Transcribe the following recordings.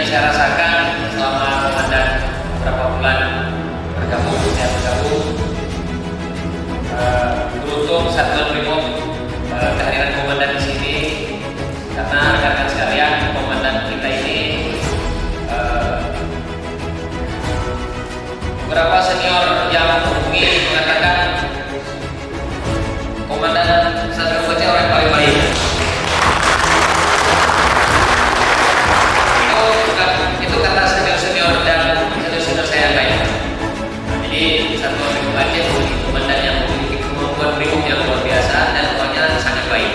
saya rasakan selama komandan beberapa bulan saya bergabung, beruntung Satuan Brimob kehadiran komandan di sini, karena rekan-rekan sekalian, komandan kita ini beberapa senior yang menghubungi mengatakan komandan Satuan Bocah orang paling baik. Itu kata senior dan senior saya yang lain. Jadi Satuan Brimob Aceh memiliki komandan yang memiliki kemampuan brimob yang luar biasa dan orangnya sangat baik.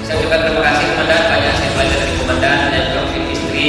Saya juga terima kasih komandan, banyak saya belajar dari komandan dan juga mungkin istri